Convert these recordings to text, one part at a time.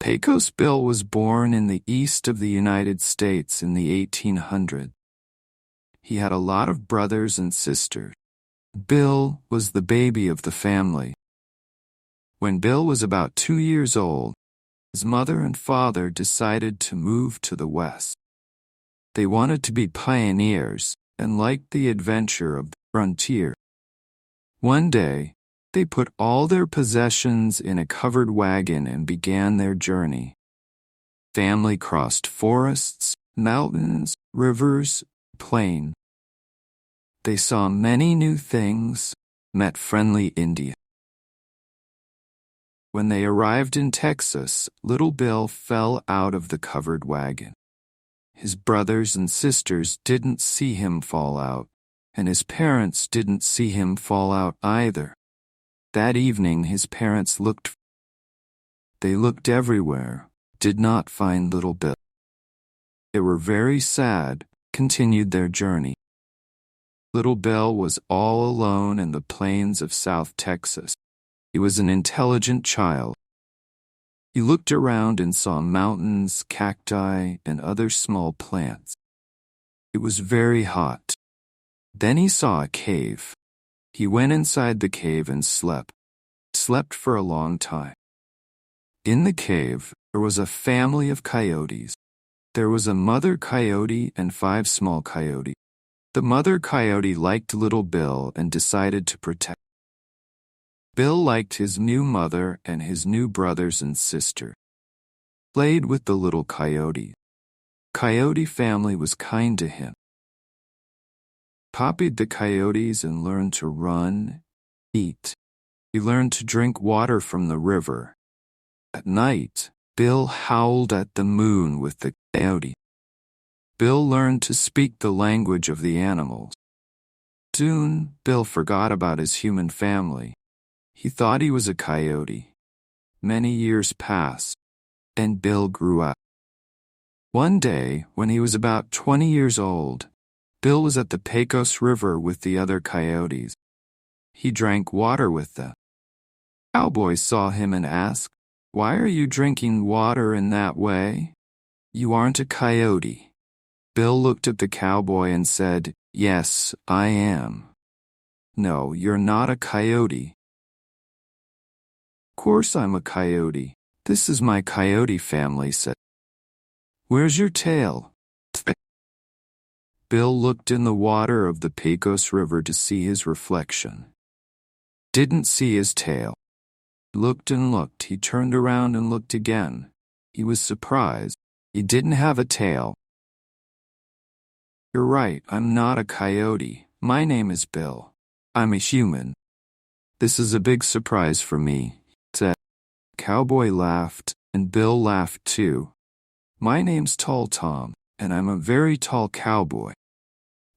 Pecos Bill was born in the east of the United States in the 1800s. He had a lot of brothers and sisters. Bill was the baby of the family. When Bill was about 2 years old, his mother and father decided to move to the west. They wanted to be pioneers and liked the adventure of the frontier. One day, they put all their possessions in a covered wagon and began their journey. Family crossed forests, mountains, rivers, plains. They saw many new things, met friendly Indians. When they arrived in Texas, little Bill fell out of the covered wagon. His brothers and sisters didn't see him fall out, and his parents didn't see him fall out either. That evening his parents looked. They looked everywhere, did not find little Bill. They were very sad, continued their journey. Little Bill was all alone in the plains of South Texas. He was an intelligent child. He looked around and saw mountains, cacti, and other small plants. It was very hot. Then he saw a cave. He went inside the cave and slept for a long time. In the cave, there was a family of coyotes. There was a mother coyote and 5 small coyotes. The mother coyote liked little Bill and decided to protect. Bill liked his new mother and his new brothers and sister. Played with the little coyote. Coyote family was kind to him. Copied the coyotes and learned to run, eat. He learned to drink water from the river. At night, Bill howled at the moon with the coyote. Bill learned to speak the language of the animals. Soon, Bill forgot about his human family. He thought he was a coyote. Many years passed, and Bill grew up. One day, when he was about 20 years old, Bill was at the Pecos River with the other coyotes. He drank water with them. Cowboys saw him and asked, "Why are you drinking water in that way? You aren't a coyote." Bill looked at the cowboy and said, "Yes, I am." "No, you're not a coyote." "Of course I'm a coyote. This is my coyote family," said. "Where's your tail?" Bill looked in the water of the Pecos River to see his reflection. Didn't see his tail. Looked and looked. He turned around and looked again. He was surprised. He didn't have a tail. "You're right, I'm not a coyote. My name is Bill. I'm a human. This is a big surprise for me," said. Cowboy laughed, and Bill laughed too. "My name's Tall Tom, and I'm a very tall cowboy.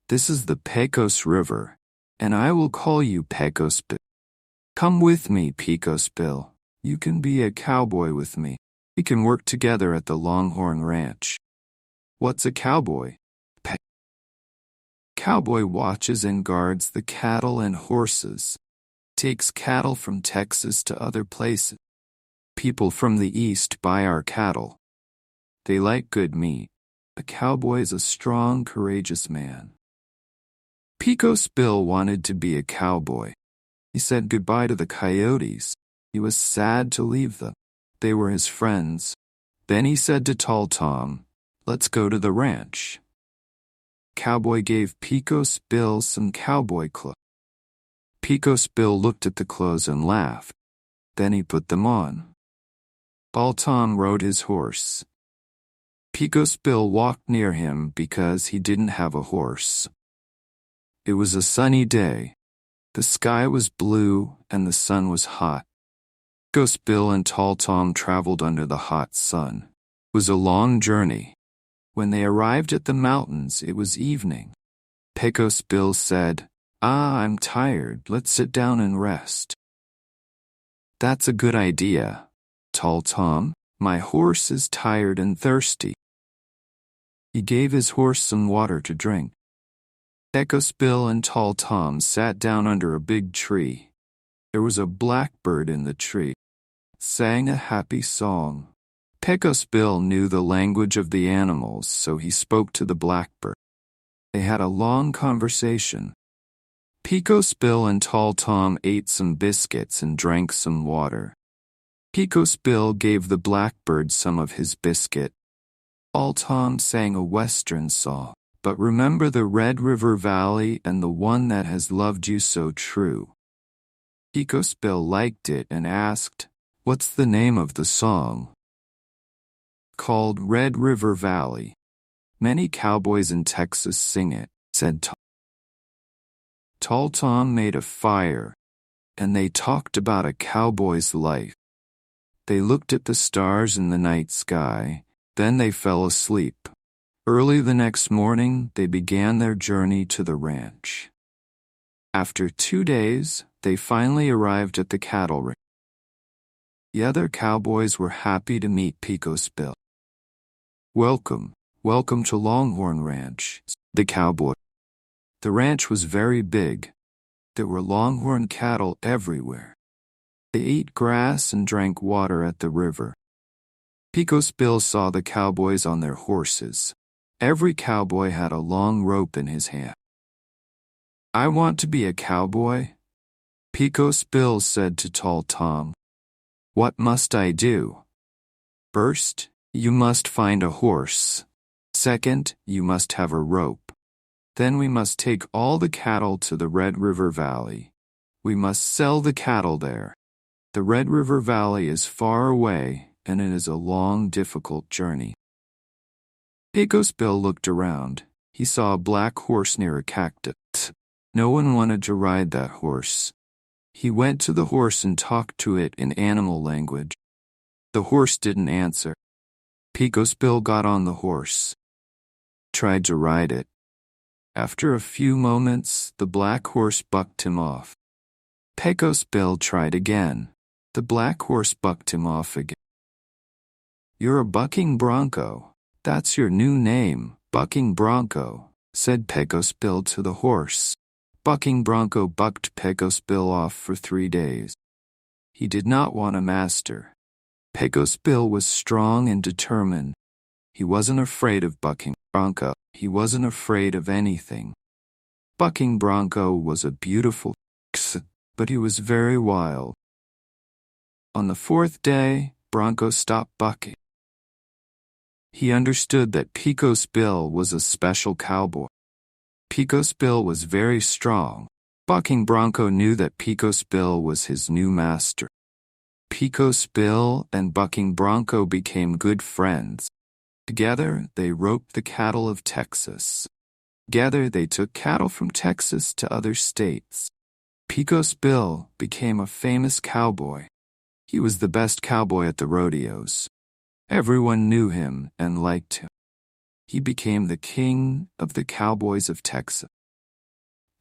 This is the Pecos River, and I will call you Pecos Bill. Come with me, Pecos Bill. You can be a cowboy with me. We can work together at the Longhorn Ranch." "What's a cowboy?" Cowboy watches and guards the cattle and horses. Takes cattle from Texas to other places. People from the east buy our cattle. They like good meat. A cowboy is a strong, courageous man. Pecos Bill wanted to be a cowboy. He said goodbye to the coyotes. He was sad to leave them. They were his friends. Then he said to Tall Tom, "Let's go to the ranch." Cowboy gave Pecos Bill some cowboy clothes. Pecos Bill looked at the clothes and laughed. Then he put them on. Tall Tom rode his horse. Pecos Bill walked near him because he didn't have a horse. It was a sunny day. The sky was blue and the sun was hot. Pecos Bill and Tall Tom traveled under the hot sun. It was a long journey. When they arrived at the mountains, it was evening. Pecos Bill said, "I'm tired. Let's sit down and rest." "That's a good idea, Tall Tom. My horse is tired and thirsty." He gave his horse some water to drink. Pecos Bill and Tall Tom sat down under a big tree. There was a blackbird in the tree. Sang a happy song. Pecos Bill knew the language of the animals, so he spoke to the blackbird. They had a long conversation. Pecos Bill and Tall Tom ate some biscuits and drank some water. Pecos Bill gave the blackbird some of his biscuit. Tall Tom sang a western song, but remember the Red River Valley and the one that has loved you so true. Pecos Bill liked it and asked, "What's the name of the song?" "Called Red River Valley. Many cowboys in Texas sing it," said Tom. Tall Tom made a fire, and they talked about a cowboy's life. They looked at the stars in the night sky, then they fell asleep. Early the next morning, they began their journey to the ranch. After 2 days, they finally arrived at the cattle ranch. The other cowboys were happy to meet Pecos Bill. "Welcome, welcome to Longhorn Ranch," said the cowboy. The ranch was very big. There were longhorn cattle everywhere. They ate grass and drank water at the river. Pecos Bill saw the cowboys on their horses. Every cowboy had a long rope in his hand. "I want to be a cowboy," Pecos Bill said to Tall Tom. "What must I do?" "First, you must find a horse. Second, you must have a rope. Then we must take all the cattle to the Red River Valley. We must sell the cattle there. The Red River Valley is far away, and it is a long, difficult journey." Pecos Bill looked around. He saw a black horse near a cactus. No one wanted to ride that horse. He went to the horse and talked to it in animal language. The horse didn't answer. Pecos Bill got on the horse, tried to ride it. After a few moments, the black horse bucked him off. Pecos Bill tried again. The black horse bucked him off again. "You're a bucking bronco. That's your new name, Bucking Bronco," said Pecos Bill to the horse. Bucking Bronco bucked Pecos Bill off for 3 days. He did not want a master. Pecos Bill was strong and determined. He wasn't afraid of Bucking Bronco. He wasn't afraid of anything. Bucking Bronco was a beautiful horse, but he was very wild. On the 4th day, Bronco stopped bucking. He understood that Pecos Bill was a special cowboy. Pecos Bill was very strong. Bucking Bronco knew that Pecos Bill was his new master. Pecos Bill and Bucking Bronco became good friends. Together, they roped the cattle of Texas. Together, they took cattle from Texas to other states. Pecos Bill became a famous cowboy. He was the best cowboy at the rodeos. Everyone knew him and liked him. He became the king of the cowboys of Texas.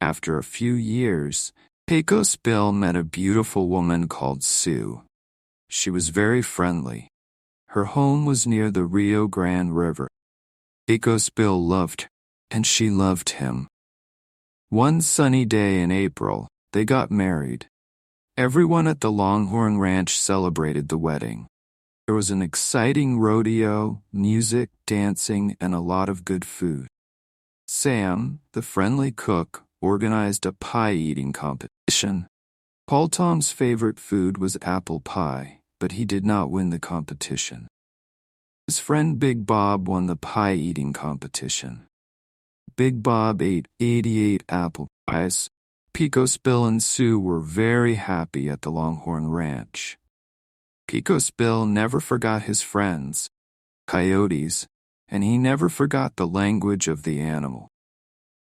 After a few years, Pecos Bill met a beautiful woman called Sue. She was very friendly. Her home was near the Rio Grande River. Pecos Bill loved her, and she loved him. One sunny day in April, they got married. Everyone at the Longhorn Ranch celebrated the wedding. There was an exciting rodeo, music, dancing, and a lot of good food. Sam, the friendly cook, organized a pie-eating competition. Paul Tom's favorite food was apple pie, but he did not win the competition. His friend Big Bob won the pie-eating competition. Big Bob ate 88 apple pies. Pecos Bill and Sue were very happy at the Longhorn Ranch. Pecos Bill never forgot his friends, coyotes, and he never forgot the language of the animal.